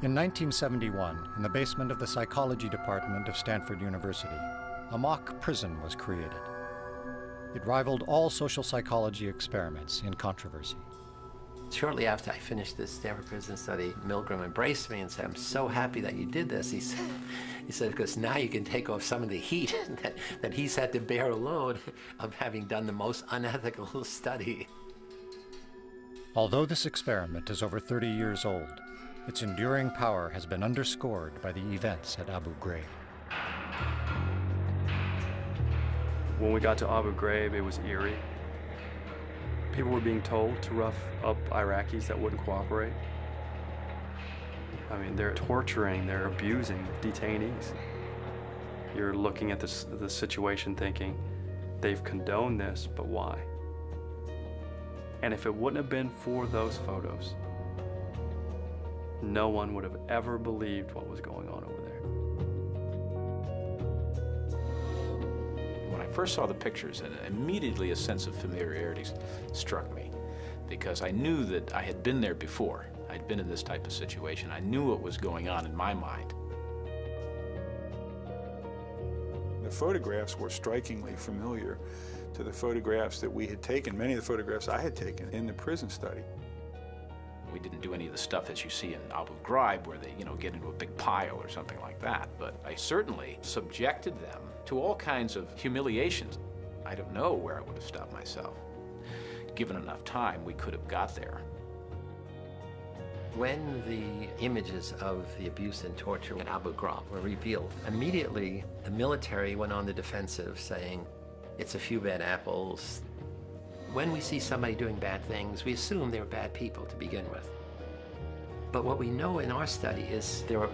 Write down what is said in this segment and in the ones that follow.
In 1971, in the basement of the psychology department of Stanford University, a mock prison was created. It rivaled all social psychology experiments in controversy. Shortly after I finished this Stanford prison study, Milgram embraced me and said, "I'm so happy that you did this." He said, because now you can take off some of the heat that he's had to bear alone of having done the most unethical study. Although this experiment is over 30 years old, its enduring power has been underscored by the events at Abu Ghraib. When we got to Abu Ghraib, it was eerie. People were being told to rough up Iraqis that wouldn't cooperate. I mean, they're torturing, they're abusing detainees. You're looking at the situation thinking, they've condoned this, but why? And if it wouldn't have been for those photos, no one would have ever believed what was going on over there. When I first saw the pictures, immediately a sense of familiarity struck me, because I knew that I had been there before. I'd been in this type of situation. I knew what was going on in my mind. The photographs were strikingly familiar to the photographs that we had taken, many of the photographs I had taken in the prison study. We didn't do any of the stuff that you see in Abu Ghraib where they, get into a big pile or something like that, but I certainly subjected them to all kinds of humiliations. I don't know where I would have stopped myself. Given enough time, we could have got there. When the images of the abuse and torture at Abu Ghraib were revealed, immediately the military went on the defensive, saying, it's a few bad apples. When we see somebody doing bad things, we assume they're bad people to begin with. But what we know in our study is there are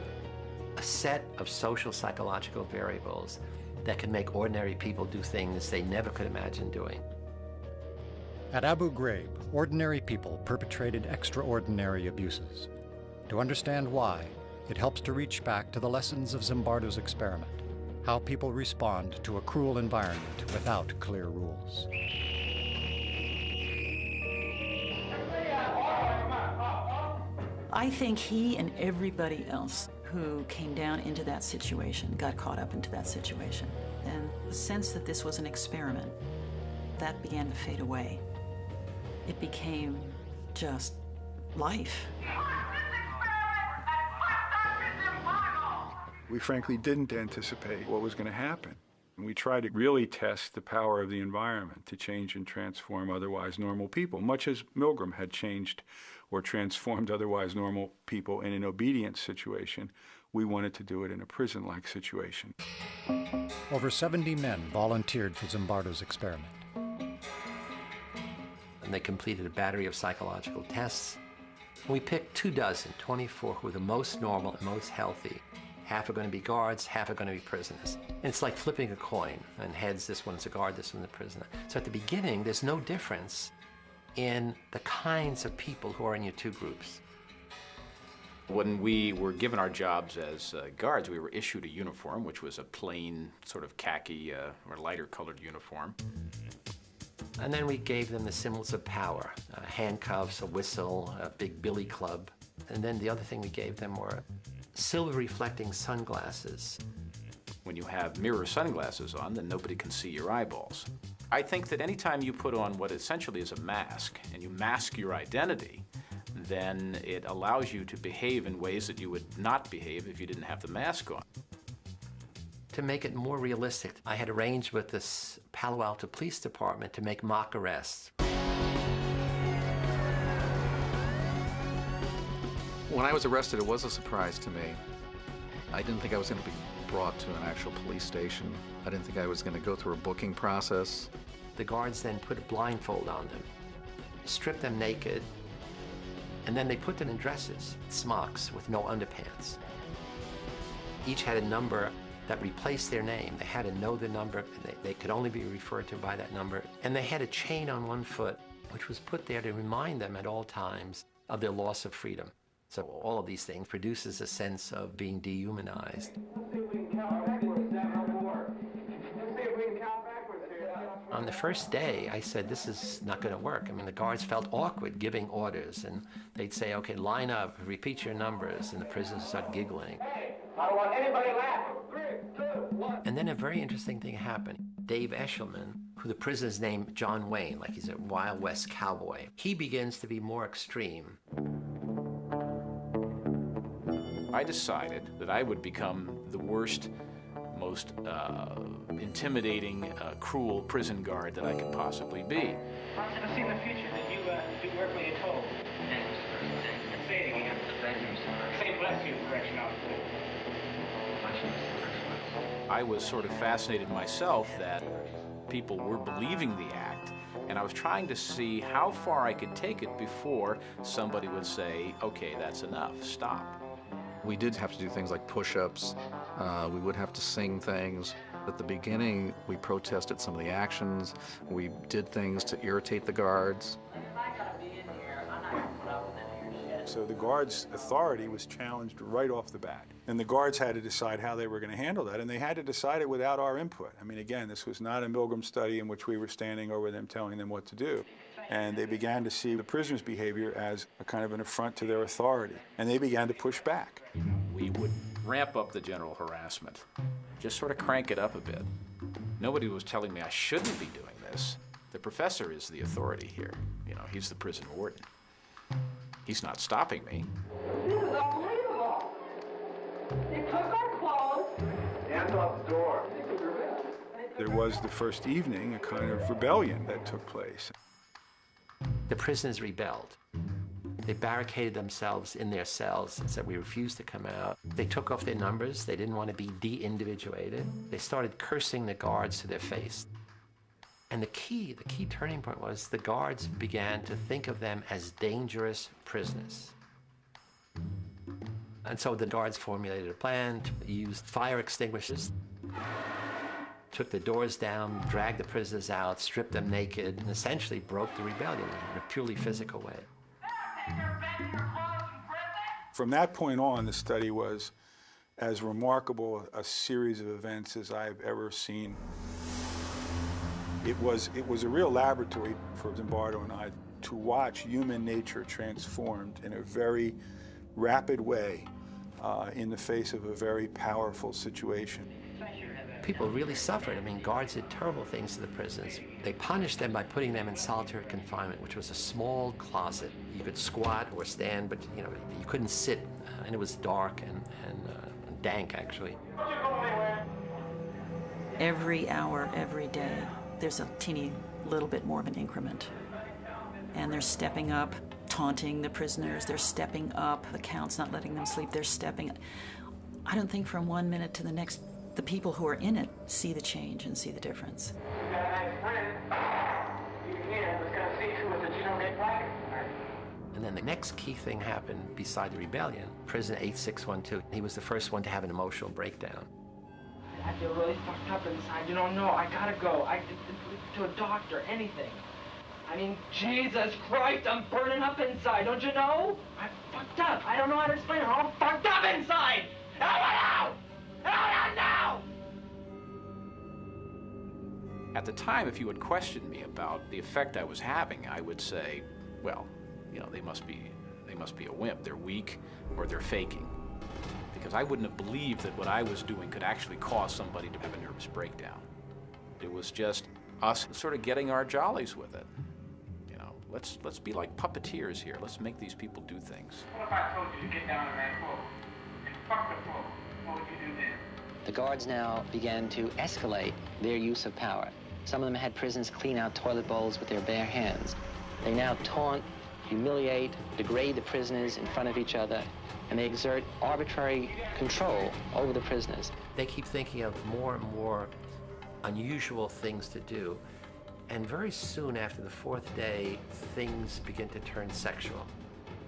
a set of social psychological variables that can make ordinary people do things they never could imagine doing. At Abu Ghraib, ordinary people perpetrated extraordinary abuses. To understand why, it helps to reach back to the lessons of Zimbardo's experiment, how people respond to a cruel environment without clear rules. I think he and everybody else who came down into that situation got caught up into that situation. And the sense that this was an experiment, that began to fade away. It became just life. We frankly didn't anticipate what was going to happen. We tried to really test the power of the environment to change and transform otherwise normal people, much as Milgram had changed or transformed otherwise normal people in an obedience situation. We wanted to do it in a prison-like situation. Over 70 men volunteered for Zimbardo's experiment. And they completed a battery of psychological tests. We picked 24 who were the most normal and most healthy. Half are going to be guards, half are going to be prisoners. And it's like flipping a coin, and heads, this one's a guard, this one's a prisoner. So at the beginning, there's no difference in the kinds of people who are in your two groups. When we were given our jobs as guards, we were issued a uniform, which was a plain sort of khaki or lighter colored uniform. And then we gave them the symbols of power, handcuffs, a whistle, a big billy club. And then the other thing we gave them were silver reflecting sunglasses. When you have mirror sunglasses on, then nobody can see your eyeballs. I think that anytime you put on what essentially is a mask, and you mask your identity, then it allows you to behave in ways that you would not behave if you didn't have the mask on. To make it more realistic, I had arranged with this Palo Alto Police Department to make mock arrests. When I was arrested, it was a surprise to me. I didn't think I was going to be brought to an actual police station. I didn't think I was going to go through a booking process. The guards then put a blindfold on them, stripped them naked, and then they put them in dresses, smocks with no underpants. Each had a number that replaced their name. They had to know the number. They could only be referred to by that number. And they had a chain on one foot, which was put there to remind them at all times of their loss of freedom. So all of these things produces a sense of being dehumanized. On the first day, I said, this is not going to work. I mean, the guards felt awkward giving orders, and they'd say, okay, line up, repeat your numbers, and the prisoners would start giggling. Hey, I don't want anybody laughing. 3, 2, 1. And then a very interesting thing happened. Dave Eshelman, who the prisoner's named John Wayne, like he's a Wild West cowboy, he begins to be more extreme. I decided that I would become the worst, most intimidating, cruel prison guard that I could possibly be. I should have seen the future that you do work when you're told. And say it again. Thank you, sir. Say bless you, correction officer. I was sort of fascinated myself that people were believing the act, and I was trying to see how far I could take it before somebody would say, okay, that's enough, stop. We did have to do things like push-ups. We would have to sing things. At the beginning, we protested some of the actions. We did things to irritate the guards. So the guards' authority was challenged right off the bat. And the guards had to decide how they were going to handle that, and they had to decide it without our input. I mean, again, this was not a Milgram study in which we were standing over them telling them what to do. And they began to see the prisoners' behavior as a kind of an affront to their authority, and they began to push back. We would ramp up the general harassment, just sort of crank it up a bit. Nobody was telling me I shouldn't be doing this. The professor is the authority here. You know, he's the prison warden. He's not stopping me. This is unbelievable. They took our clothes. Hands off the door. There was the first evening a kind of rebellion that took place. The prisoners rebelled. They barricaded themselves in their cells and said, we refuse to come out. They took off their numbers. They didn't want to be de-individuated. They started cursing the guards to their face. And the key turning point was the guards began to think of them as dangerous prisoners. And so the guards formulated a plan to use fire extinguishers, took the doors down, dragged the prisoners out, stripped them naked, and essentially broke the rebellion in a purely physical way. From that point on, the study was as remarkable a series of events as I've ever seen. It was a real laboratory for Zimbardo and I to watch human nature transformed in a very rapid way in the face of a very powerful situation. People really suffered. I mean, guards did terrible things to the prisoners. They punished them by putting them in solitary confinement, which was a small closet. You could squat or stand, but you couldn't sit, and it was dark and dank, actually. Every hour, every day, there's a teeny little bit more of an increment. And they're stepping up, taunting the prisoners. They're stepping up. The count's not letting them sleep. They're stepping up. I don't think from one minute to the next, the people who are in it see the change and see the difference. You got a nice friend. You here was going to see to it that you don't get black. And then the next key thing happened beside the rebellion. Prisoner 8612, he was the first one to have an emotional breakdown. I feel really fucked up inside. You don't know. I gotta go. To a doctor, anything. I mean, Jesus Christ, I'm burning up inside. Don't you know? I'm fucked up. I don't know how to explain it. I'm fucked up inside. Help now! At the time, if you had questioned me about the effect I was having, I would say, well, they must be a wimp. They're weak, or they're faking. Because I wouldn't have believed that what I was doing could actually cause somebody to have a nervous breakdown. It was just us sort of getting our jollies with it. Let's be like puppeteers here. Let's make these people do things. What if I told you to get down on that floor and fuck the floor? What would you do then? The guards now began to escalate their use of power. Some of them had prisoners clean out toilet bowls with their bare hands. They now taunt, humiliate, degrade the prisoners in front of each other, and they exert arbitrary control over the prisoners. They keep thinking of more and more unusual things to do. And very soon after the fourth day, things begin to turn sexual.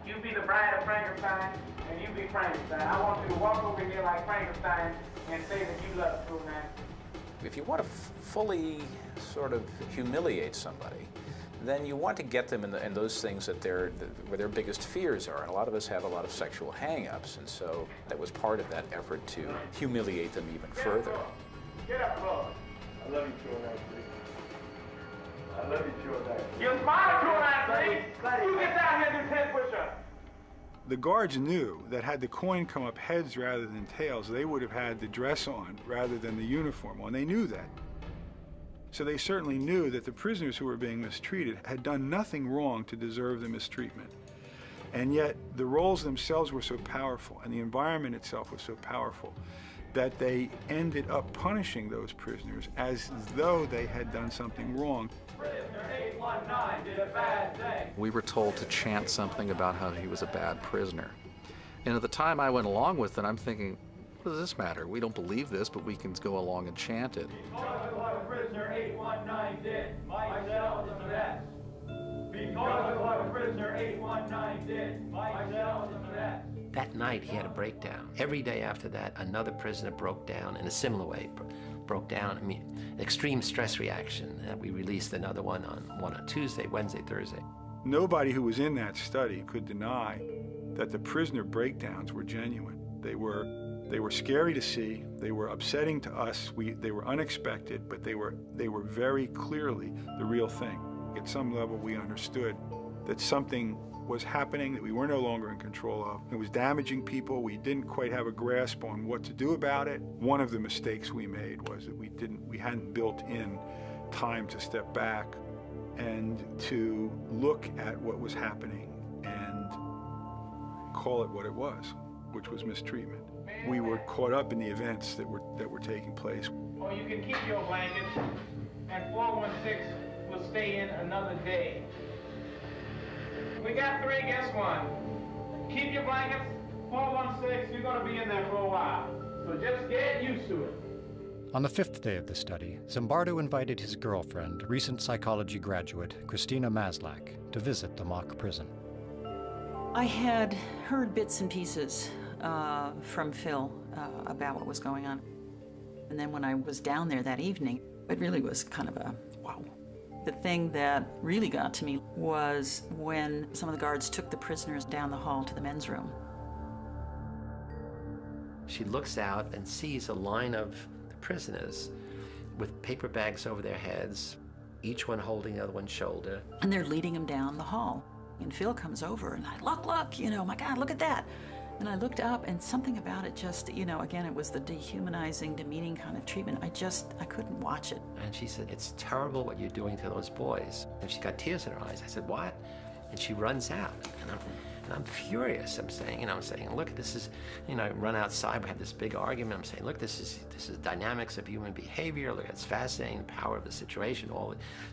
You be the bride of Frankenstein, and you be Frankenstein. I want you to walk over here like Frankenstein and say that you love Superman. If you want to fully sort of humiliate somebody, then you want to get them in those things that where their biggest fears are. And a lot of us have a lot of sexual hang-ups, and so that was part of that effort to humiliate them even further. Get up, Lord. I love you, Superman. I love you, Jordan. You're my Jordan, you get down here and do 10 push-ups. The guards knew that had the coin come up heads rather than tails, they would have had the dress on rather than the uniform on. They knew that. So they certainly knew that the prisoners who were being mistreated had done nothing wrong to deserve the mistreatment. And yet the roles themselves were so powerful and the environment itself was so powerful that they ended up punishing those prisoners as though they had done something wrong. Prisoner 819 did a bad thing. We were told to chant something about how he was a bad prisoner. And at the time I went along with it, I'm thinking, what does this matter? We don't believe this, but we can go along and chant it. Because of what prisoner 819 did, myself is the best. Because of what prisoner 819 did, myself is the best. That night, he had a breakdown. Every day after that, another prisoner broke down in a similar way. Broke down, I mean, extreme stress reaction. We released another one on Tuesday, Wednesday, Thursday. Nobody who was in that study could deny that the prisoner breakdowns were genuine. They were scary to see. They were upsetting to us. They were unexpected, but they were very clearly the real thing. At some level, we understood that something was happening that we were no longer in control of. It was damaging people. We didn't quite have a grasp on what to do about it. One of the mistakes we made was that we hadn't built in time to step back and to look at what was happening and call it what it was, which was mistreatment. We were caught up in the events that were taking place. Or you can keep your blankets, and 416 will stay in another day. We got 3, guess one. Keep your blankets, 416, you're gonna be in there for a while. So just get used to it. On the 5th day of the study, Zimbardo invited his girlfriend, recent psychology graduate Christina Maslach, to visit the mock prison. I had heard bits and pieces from Phil about what was going on. And then when I was down there that evening, it really was kind of a wow. The thing that really got to me was when some of the guards took the prisoners down the hall to the men's room. She looks out and sees a line of the prisoners with paper bags over their heads, each one holding the other one's shoulder. And they're leading them down the hall. And Phil comes over and look, you know, my God, look at that. And I looked up and something about it just, you know, again, it was the dehumanizing, demeaning kind of treatment. I couldn't watch it. And she said, it's terrible what you're doing to those boys. And she got tears in her eyes. I said, what? And she runs out. And I'm furious. I'm saying, look, this is, I run outside, we have this big argument. I'm saying, look, this is dynamics of human behavior. Look, it's fascinating, the power of the situation.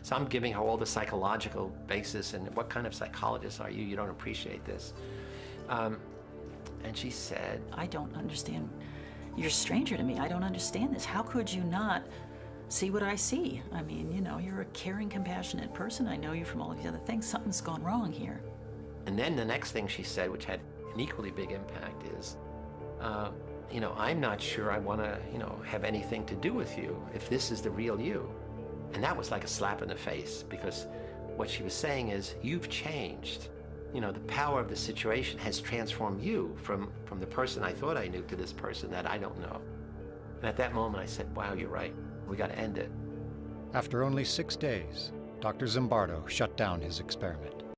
So I'm giving her all the psychological basis, and what kind of psychologist are you? You don't appreciate this. And she said, I don't understand. You're a stranger to me. I don't understand this. How could you not see what I see? I mean, you're a caring, compassionate person. I know you from all of these other things. Something's gone wrong here. And then the next thing she said, which had an equally big impact, is, I'm not sure I want to, have anything to do with you if this is the real you. And that was like a slap in the face, because what she was saying is, you've changed. The power of the situation has transformed you from the person I thought I knew to this person that I don't know. And at that moment I said, wow, you're right. We got to end it. After only 6 days, Dr. Zimbardo shut down his experiment.